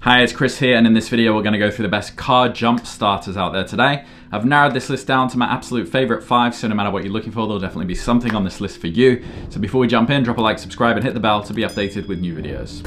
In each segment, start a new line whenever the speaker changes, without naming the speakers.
Hi, it's Chris here, and in this video we're going to go through the best car jump starters out there today. I've narrowed this list down to my absolute favorite 5, so no matter what you're looking for, there'll definitely be something on this list for you. So before we jump in, drop a like, subscribe, and hit the bell to be updated with new videos.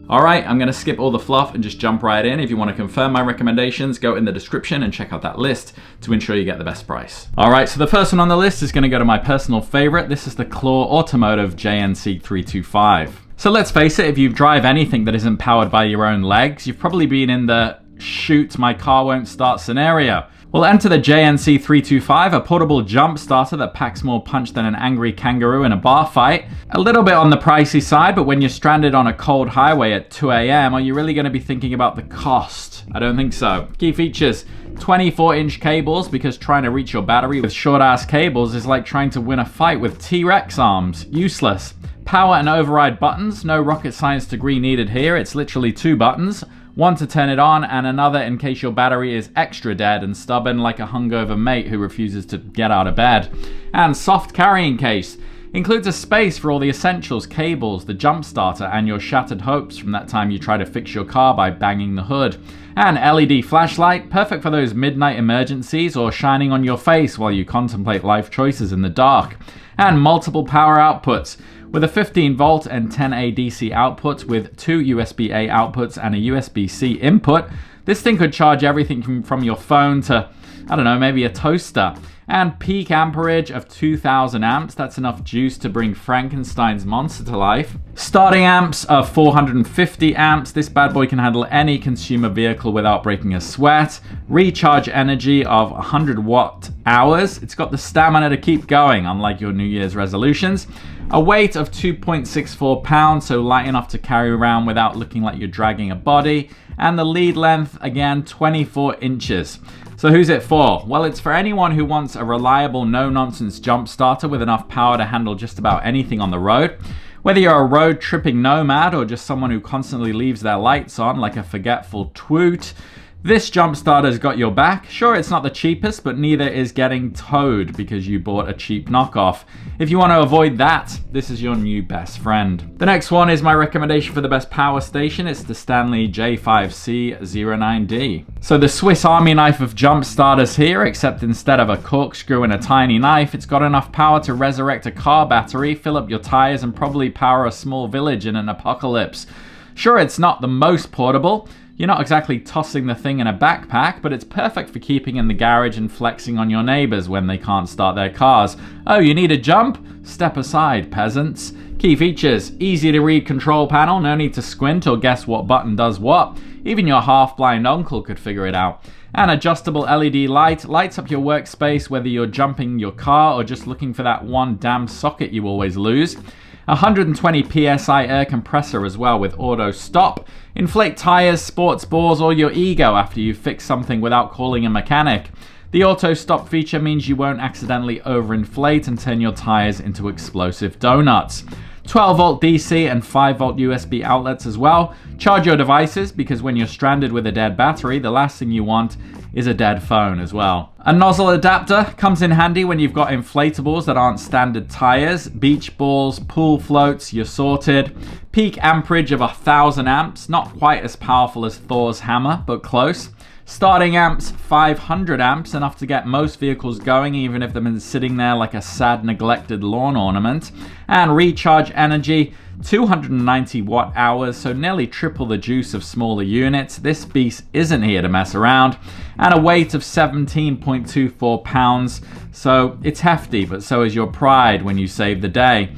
Alright, I'm going to skip all the fluff and just jump right in. If you want to confirm my recommendations, go in the description and check out that list to ensure you get the best price. Alright, so the first one on the list is going to go to my personal favorite. This is the Claw Automotive JNC325. So let's face it, if you drive anything that isn't powered by your own legs, you've probably been in the shoot, my car won't start scenario. Well, enter the JNC325, a portable jump starter that packs more punch than an angry kangaroo in a bar fight. A little bit on the pricey side, but when you're stranded on a cold highway at 2 a.m., are you really going to be thinking about the cost? I don't think so. Key features: 24-inch cables, because trying to reach your battery with short-ass cables is like trying to win a fight with T-Rex arms. Useless. Power and override buttons, no rocket science degree needed here. It's literally 2 buttons. One to turn it on and another in case your battery is extra dead and stubborn like a hungover mate who refuses to get out of bed. And soft carrying case. Includes a space for all the essentials, cables, the jump starter, and your shattered hopes from that time you try to fix your car by banging the hood. An LED flashlight, perfect for those midnight emergencies or shining on your face while you contemplate life choices in the dark. And multiple power outputs, with a 15-volt and 10A DC output with 2 USB-A outputs and a USB-C input. This thing could charge everything from your phone to, I don't know, maybe a toaster. And peak amperage of 2000 amps. That's enough juice to bring Frankenstein's monster to life. Starting amps of 450 amps. This bad boy can handle any consumer vehicle without breaking a sweat. Recharge energy of 100 watt hours. It's got the stamina to keep going, unlike your New Year's resolutions. A weight of 2.64 pounds, so light enough to carry around without looking like you're dragging a body. And the lead length, again, 24 inches. So who's it for? Well, it's for anyone who wants a reliable, no-nonsense jump starter with enough power to handle just about anything on the road. Whether you're a road-tripping nomad or just someone who constantly leaves their lights on like a forgetful twoot, this jump starter's got your back. Sure, it's not the cheapest, but neither is getting towed because you bought a cheap knockoff. If you want to avoid that, this is your new best friend. The next one is my recommendation for the best power station. It's the Stanley J5C09D. So the Swiss Army knife of jump starters here, except instead of a corkscrew and a tiny knife, it's got enough power to resurrect a car battery, fill up your tires, and probably power a small village in an apocalypse. Sure, it's not the most portable. You're not exactly tossing the thing in a backpack, but it's perfect for keeping in the garage and flexing on your neighbors when they can't start their cars. Oh, you need a jump? Step aside, peasants. Key features: easy to read control panel, no need to squint or guess what button does what. Even your half-blind uncle could figure it out. An adjustable LED light lights up your workspace whether you're jumping your car or just looking for that one damn socket you always lose. 120 psi air compressor as well with auto stop. Inflate tires, sports balls, or your ego after you fix something without calling a mechanic. The auto stop feature means you won't accidentally overinflate and turn your tires into explosive donuts. 12-volt DC and 5-volt USB outlets as well. Charge your devices, because when you're stranded with a dead battery, the last thing you want is a dead phone as well. A nozzle adapter comes in handy when you've got inflatables that aren't standard tires, beach balls, pool floats, you're sorted. Peak amperage of 1000 amps, not quite as powerful as Thor's hammer, but close. Starting amps, 500 amps, enough to get most vehicles going even if they've been sitting there like a sad neglected lawn ornament. And recharge energy, 290 watt hours, so nearly triple the juice of smaller units. This beast isn't here to mess around. And a weight of 17.24 pounds, so it's hefty, but so is your pride when you save the day.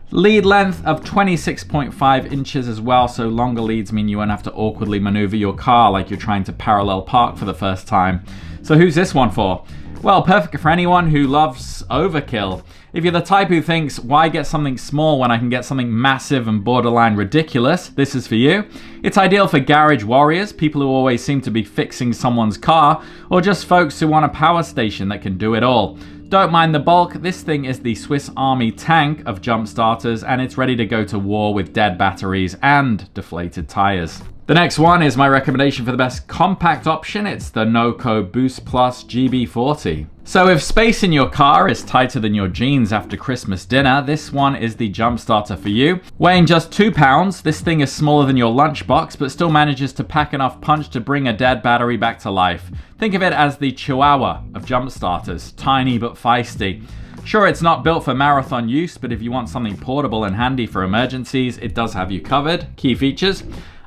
Lead length of 26.5 inches as well, so longer leads mean you won't have to awkwardly maneuver your car like you're trying to parallel park for the first time. So who's this one for? Well, perfect for anyone who loves overkill. If you're the type who thinks, why get something small when I can get something massive and borderline ridiculous, this is for you. It's ideal for garage warriors, people who always seem to be fixing someone's car, or just folks who want a power station that can do it all. Don't mind the bulk, this thing is the Swiss Army tank of jump starters, and it's ready to go to war with dead batteries and deflated tires. The next one is my recommendation for the best compact option. It's the Noco Boost Plus GB40. So if space in your car is tighter than your jeans after Christmas dinner, this one is the jump starter for you. Weighing just 2 pounds, this thing is smaller than your lunchbox, but still manages to pack enough punch to bring a dead battery back to life. Think of it as the Chihuahua of jump starters, tiny but feisty. Sure, it's not built for marathon use, but if you want something portable and handy for emergencies, it does have you covered. Key features: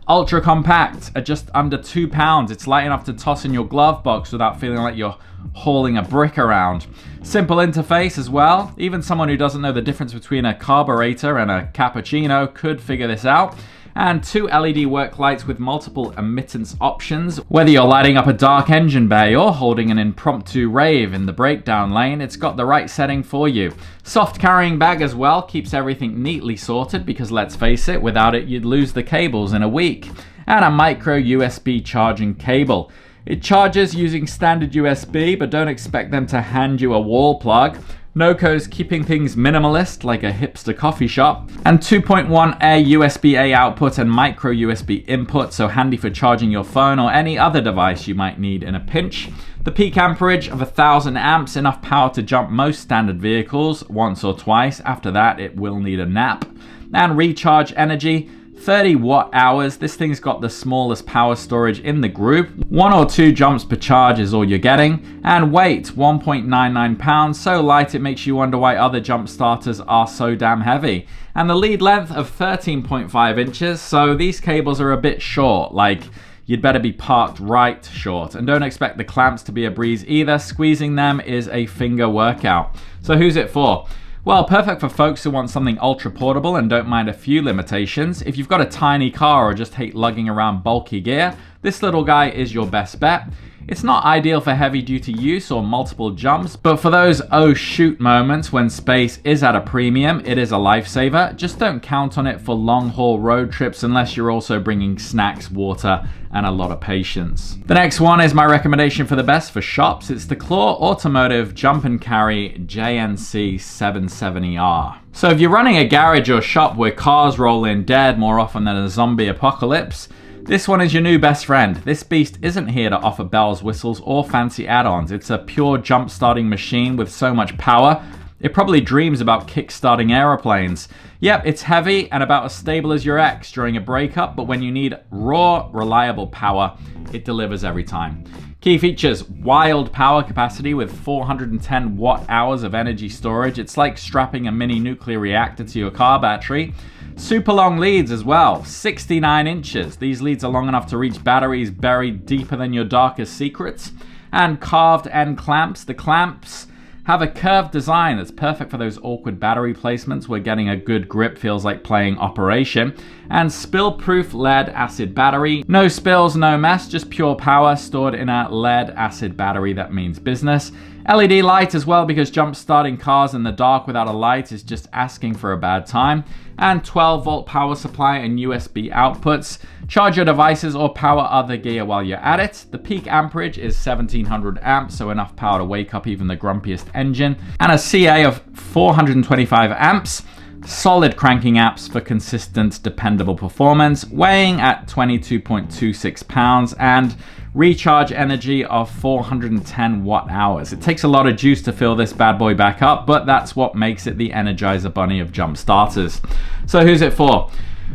ultra compact at just under 2 pounds. It's light enough to toss in your glove box without feeling like you're hauling a brick around. Simple interface as well. Even someone who doesn't know the difference between a carburetor and a cappuccino could figure this out. And 2 LED work lights with multiple emittance options. Whether you're lighting up a dark engine bay or holding an impromptu rave in the breakdown lane, it's got the right setting for you. Soft carrying bag as well, keeps everything neatly sorted because let's face it, without it you'd lose the cables in a week. And a micro USB charging cable. It charges using standard USB, but don't expect them to hand you a wall plug. Noco's keeping things minimalist, like a hipster coffee shop. And 2.1A USB-A output and micro USB input, so handy for charging your phone or any other device you might need in a pinch. The peak amperage of 1000 amps, enough power to jump most standard vehicles once or twice. After that, it will need a nap. And recharge energy, 30 watt hours. This thing's got the smallest power storage in the group. 1 or 2 jumps per charge is all you're getting. And weight, 1.99 pounds, so light it makes you wonder why other jump starters are so damn heavy. And the lead length of 13.5 inches, so these cables are a bit short, like you'd better be parked right short. And don't expect the clamps to be a breeze either. Squeezing them is a finger workout. So who's it for? Well, perfect for folks who want something ultra portable and don't mind a few limitations. If you've got a tiny car or just hate lugging around bulky gear, this little guy is your best bet. It's not ideal for heavy duty use or multiple jumps, but for those oh shoot moments when space is at a premium, it is a lifesaver. Just don't count on it for long haul road trips unless you're also bringing snacks, water, and a lot of patience. The next one is my recommendation for the best for shops. It's the Claw Automotive Jump and Carry JNC770R. So if you're running a garage or shop where cars roll in dead more often than a zombie apocalypse, this one is your new best friend. This beast isn't here to offer bells, whistles, or fancy add-ons. It's a pure jump-starting machine with so much power, it probably dreams about kick-starting aeroplanes. Yep, it's heavy and about as stable as your ex during a breakup, but when you need raw, reliable power, it delivers every time. Key features: wild power capacity with 410 watt hours of energy storage. It's like strapping a mini nuclear reactor to your car battery. Super long leads as well, 69 inches. These leads are long enough to reach batteries buried deeper than your darkest secrets. And carved end clamps. The clamps have a curved design that's perfect for those awkward battery placements where getting a good grip feels like playing Operation. And spill-proof lead acid battery. No spills, no mess, just pure power stored in a lead acid battery that means business. LED light as well, because jump starting cars in the dark without a light is just asking for a bad time. And 12 volt power supply and USB outputs. Charge your devices or power other gear while you're at it. The peak amperage is 1700 amps, so enough power to wake up even the grumpiest engine. And a CA of 425 amps. Solid cranking apps for consistent, dependable performance, weighing at 22.26 pounds and recharge energy of 410 watt hours. It takes a lot of juice to fill this bad boy back up, but that's what makes it the Energizer Bunny of jump starters. So who's it for?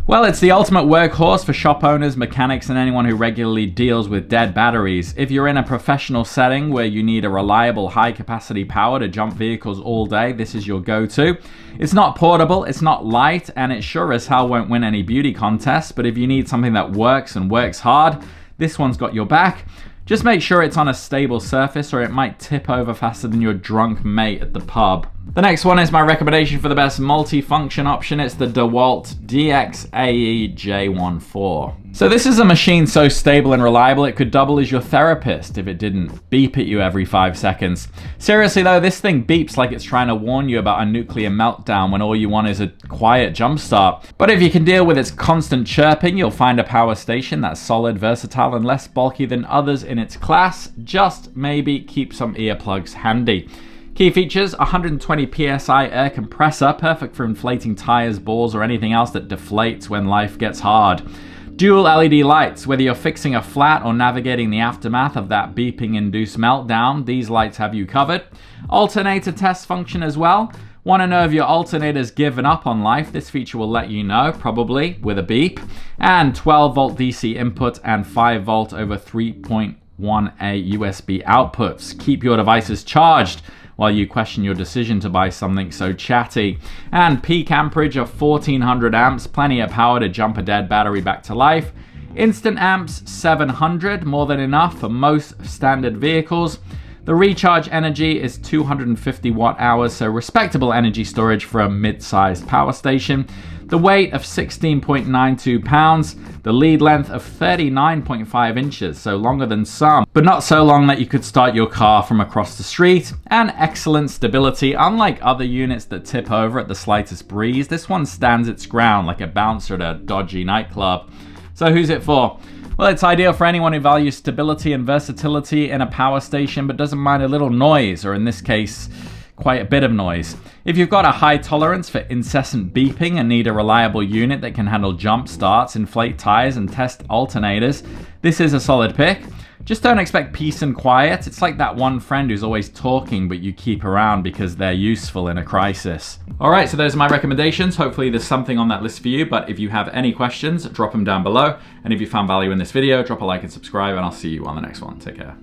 Well, it's the ultimate workhorse for shop owners, mechanics, and anyone who regularly deals with dead batteries. If you're in a professional setting where you need a reliable, high-capacity power to jump vehicles all day, this is your go-to. It's not portable, it's not light, and it sure as hell won't win any beauty contests, but if you need something that works and works hard, this one's got your back. Just make sure it's on a stable surface or it might tip over faster than your drunk mate at the pub. The next one is my recommendation for the best multi-function option. It's the DeWalt DXAEJ14. So this is a machine so stable and reliable it could double as your therapist if it didn't beep at you every 5 seconds. Seriously though, this thing beeps like it's trying to warn you about a nuclear meltdown when all you want is a quiet jump start. But if you can deal with its constant chirping, you'll find a power station that's solid, versatile, and less bulky than others in its class. Just maybe keep some earplugs handy. Key features: 120 psi air compressor, perfect for inflating tires, balls, or anything else that deflates when life gets hard. Dual LED lights. Whether you're fixing a flat or navigating the aftermath of that beeping-induced meltdown, these lights have you covered. Alternator test function as well. Want to know if your alternator's given up on life? This feature will let you know, probably with a beep. And 12 volt DC input and 5 volt over 3.1A USB outputs. Keep your devices charged while you question your decision to buy something so chatty. And peak amperage of 1400 amps, plenty of power to jump a dead battery back to life. Instant amps 700, more than enough for most standard vehicles. The recharge energy is 250 watt hours, so respectable energy storage for a mid-sized power station. The weight of 16.92 pounds, the lead length of 39.5 inches, so longer than some, but not so long that you could start your car from across the street, and excellent stability. Unlike other units that tip over at the slightest breeze, this one stands its ground like a bouncer at a dodgy nightclub. So who's it for? Well, it's ideal for anyone who values stability and versatility in a power station, but doesn't mind a little noise, or in this case, quite a bit of noise. If you've got a high tolerance for incessant beeping and need a reliable unit that can handle jump starts, inflate tires, and test alternators, this is a solid pick. Just don't expect peace and quiet. It's like that one friend who's always talking but you keep around because they're useful in a crisis. Alright, so those are my recommendations. Hopefully there's something on that list for you, but if you have any questions, drop them down below. And if you found value in this video, drop a like and subscribe, and I'll see you on the next one. Take care.